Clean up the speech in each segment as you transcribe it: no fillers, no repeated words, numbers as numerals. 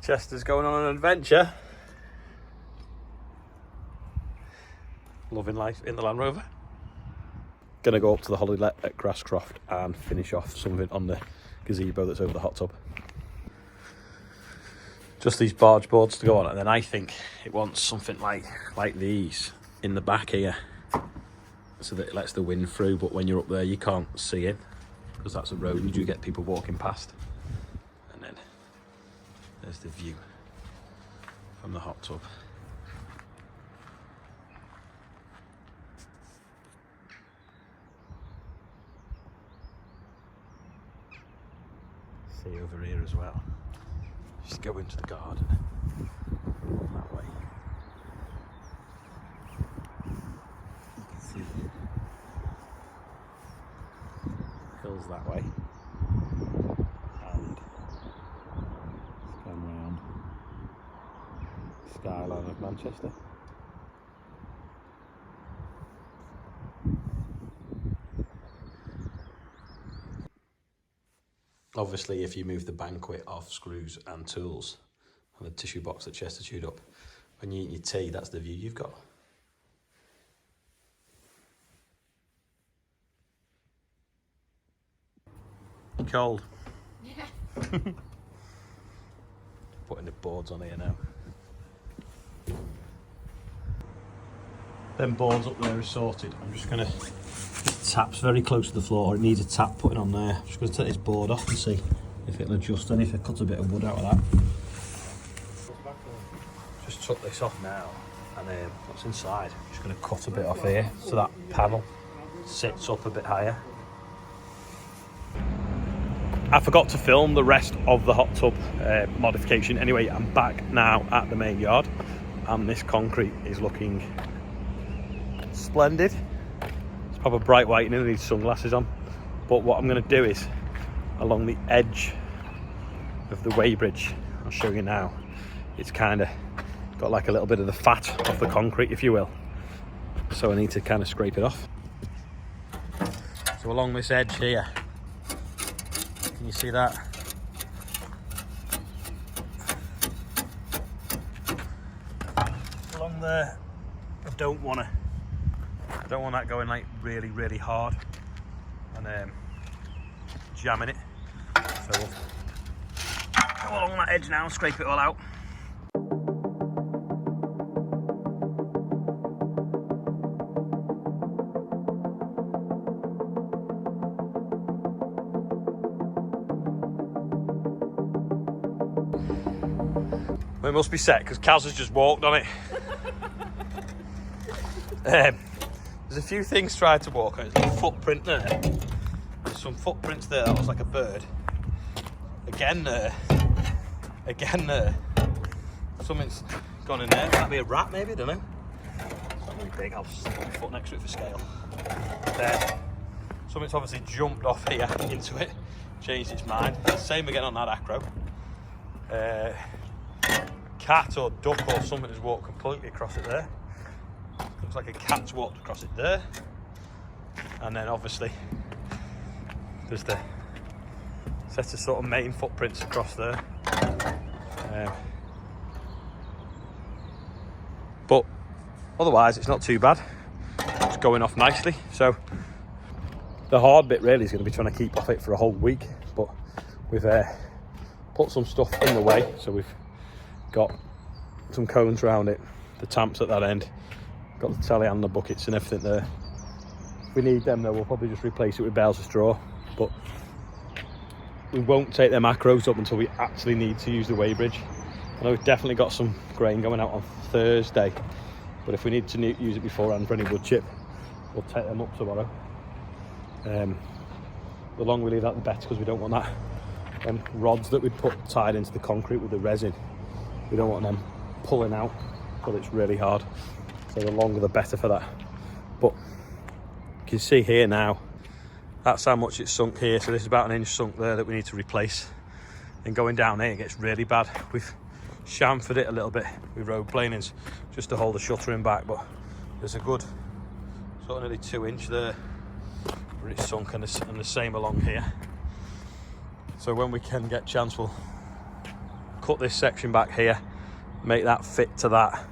Chester's going on an adventure. Loving life in the Land Rover. Gonna go up to the holiday let at Grasscroft and finish off something on the gazebo that's over the hot tub. Just these barge boards to go on, and then I think it wants something like these in the back here, so that it lets the wind through, but when you're up there you can't see it because that's a road. You do get people walking past. And then there's the view from the hot tub. See over here as well. Just go into the garden that way. You can see hills that way, and come round skyline of Manchester. Obviously, if you move the banquet off screws and tools and the tissue box that Chester chewed up, when you eat your tea, that's the view you've got. Cold. Yeah. Putting the boards on here now. Them boards up there are sorted. I'm just gonna, this tap's very close to the floor. It needs a tap putting on there. I'm just gonna take this board off and see if it'll adjust any, if I cut a bit of wood out of that. Just took this off now, and what's inside? I'm just gonna cut a bit off here so that panel sits up a bit higher. I forgot to film the rest of the hot tub modification. Anyway, I'm back now at the main yard, and this concrete is looking splendid. It's proper bright white and I need sunglasses on. But what I'm going to do is, along the edge of the Weighbridge, I'll show you now, it's kind of got like a little bit of the fat off the concrete, if you will. So I need to kind of scrape it off. So along this edge here, can you see that? Along there, I don't want that going like really hard and jamming it. So we'll go along that edge now and scrape it all out. It must be set because Kaz has just walked on it. There's a few things tried to walk on. There's a footprint there. There's some footprints there. That looks like a bird. Again there. Again there. Something's gone in there. Might be a rat maybe, I don't know. It's not really big. I'll just put my foot next to it for scale. There. Something's obviously jumped off here into it. Changed its mind. Same again on that acro. Cat or duck or something has walked completely across it there. Looks like a cat's walked across it there. And then obviously there's the set of sort of main footprints across there. But otherwise it's not too bad. It's going off nicely. So the hard bit really is going to be trying to keep off it for a whole week. But we've put some stuff in the way. So we've got some cones around it, the tamps at that end, got the telly and the buckets and everything there. If we need them though, we'll probably just replace it with bales of straw, but we won't take them acros up until we actually need to use the Weighbridge. I know we've definitely got some grain going out on Thursday, but if we need to use it beforehand for any wood chip, we'll take them up tomorrow. The longer we leave that the better, because we don't want that rods that we put tied into the concrete with the resin, we don't want them pulling out until it's really hard. So the longer the better for that. But you can see here now, that's how much it's sunk here. So this is about an inch sunk there that we need to replace. And going down here, it gets really bad. We've chamfered it a little bit with road planings just to hold the shuttering back, but there's a good sort of nearly 2 inch there where it's sunk, and the same along here. So when we can get chance, we'll cut this section back here, make that fit to that,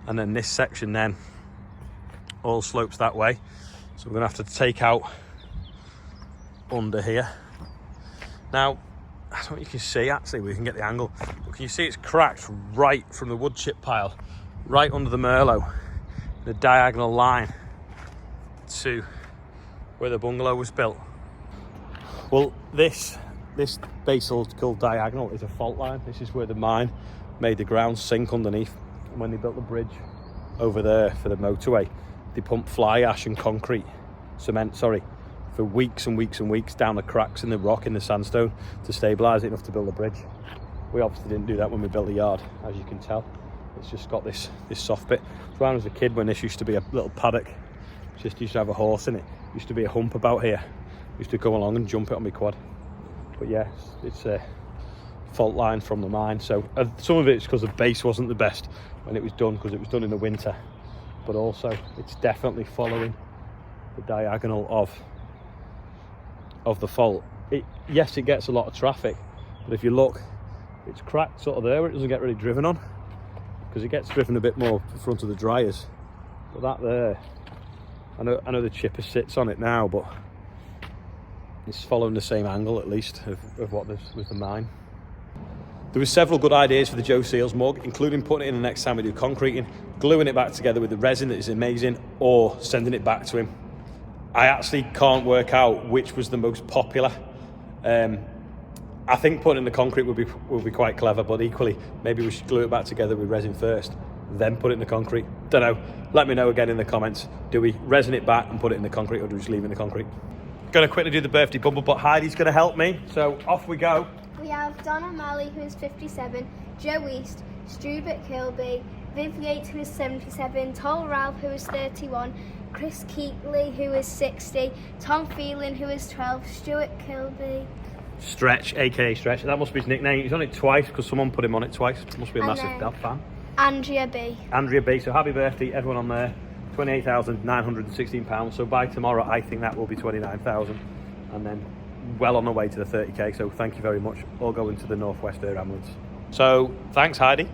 and then this section then all slopes that way. So we're gonna have to take out under here. Now, I don't know if you can see, actually, we can get the angle, but can you see it's cracked right from the wood chip pile, right under the Merlot, the diagonal line to where the bungalow was built. Well, this basal diagonal is a fault line. This is where the mine made the ground sink underneath. And when they built the bridge over there for the motorway, they pumped fly ash and cement, for weeks and weeks and weeks down the cracks in the rock, in the sandstone, to stabilise it enough to build a bridge. We obviously didn't do that when we built the yard, as you can tell. It's just got this soft bit. So when I was a kid, when this used to be a little paddock, just used to have a horse in it, used to be a hump about here. Used to go along and jump it on my quad. But yes, it's a fault line from the mine. So some of it's because the base wasn't the best when it was done, because it was done in the winter. But also, it's definitely following the diagonal of the fault. Yes, it gets a lot of traffic, but if you look, it's cracked sort of there where it doesn't get really driven on, because it gets driven a bit more in front of the dryers. But that there, I know the chipper sits on it now, but it's following the same angle, at least, of what this was the mine. There were several good ideas for the Joe Seals mug, including putting it in the next time we do concreting, gluing it back together with the resin that is amazing, or sending it back to him. I actually can't work out which was the most popular. I think putting in the concrete would be quite clever, but equally, maybe we should glue it back together with resin first, then put it in the concrete. Don't know. Let me know again in the comments. Do we resin it back and put it in the concrete, or do we just leave it in the concrete? Going to quickly do the birthday bumble, but Heidi's going to help me, so off we go. We have Donna Malley, who is 57, Joe East, Strubert Kilby, Viv Yates, who is 77, Tol Ralph, who is 31, Chris Keatley, who is 60, Tom Phelan, who is 12, Stuart Kilby. Stretch, aka Stretch. That must be his nickname. He's on it twice because someone put him on it twice. Must be a massive Dad fan. Andrea B. Andrea B. So happy birthday, everyone on there. £28,916. So by tomorrow, I think that will be 29,000, and then well on the way to the 30k. So thank you very much. All going to the Northwest Air Ambulance. So thanks, Heidi.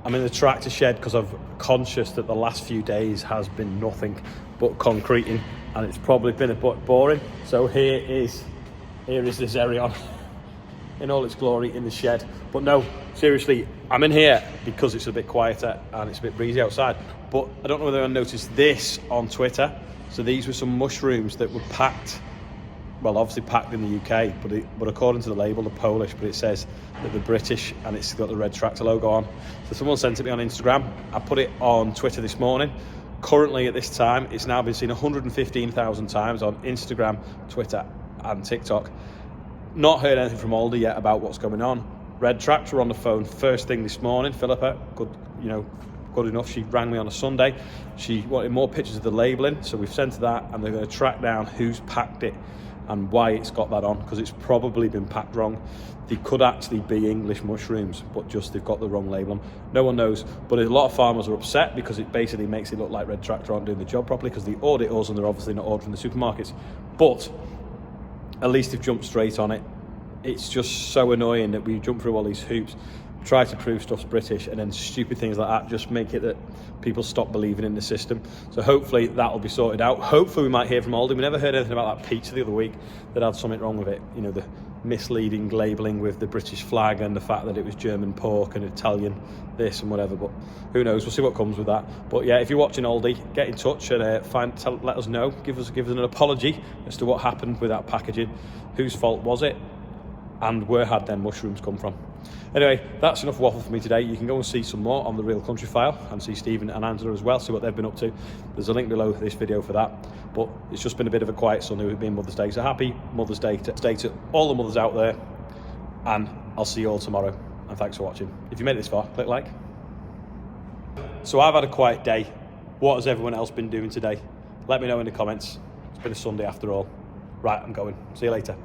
I'm in the tractor shed because I'm conscious that the last few days has been nothing but concreting, and it's probably been a bit boring. So here is the Xerion in all its glory in the shed. But no, seriously, I'm in here because it's a bit quieter and it's a bit breezy outside. But I don't know whether anyone noticed this on Twitter. So these were some mushrooms that were packed, well, obviously packed in the UK, but according to the label, they're Polish, but it says that they're British, and it's got the red tractor logo on. So someone sent it me on Instagram. I put it on Twitter this morning. Currently at this time, it's now been seen 115,000 times on Instagram, Twitter and TikTok. Not heard anything from Aldi yet about what's going on. Red Tractor on the phone first thing this morning. Philippa, good enough. She rang me on a Sunday. She wanted more pictures of the labelling, so we've sent her that, and they're going to track down who's packed it and why it's got that on, because it's probably been packed wrong. They could actually be English mushrooms, but just they've got the wrong label on. No one knows, but a lot of farmers are upset because it basically makes it look like Red Tractor aren't doing the job properly, because they audit us and they're obviously not ordering the supermarkets. But at least they've jumped straight on it. It's just so annoying that we jump through all these hoops, try to prove stuff's British, and then stupid things like that just make it that people stop believing in the system. So hopefully that'll be sorted out. Hopefully we might hear from Aldi. We never heard anything about that pizza the other week that had something wrong with it. You know, the misleading labelling with the British flag and the fact that it was German pork and Italian this and whatever, but who knows, we'll see what comes with that. But yeah, if you're watching Aldi, get in touch and let us know, give us an apology as to what happened with that packaging, whose fault was it, and where had them mushrooms come from. Anyway, that's enough waffle for me today. You can go and see some more on the Real Countryfile and see Stephen and Angela as well, see what they've been up to. There's a link below this video for that. But it's just been a bit of a quiet Sunday with it being Mother's Day. So happy Mother's Day to all the mothers out there. And I'll see you all tomorrow. And thanks for watching. If you made it this far, click like. So I've had a quiet day. What has everyone else been doing today? Let me know in the comments. It's been a Sunday after all. Right, I'm going. See you later.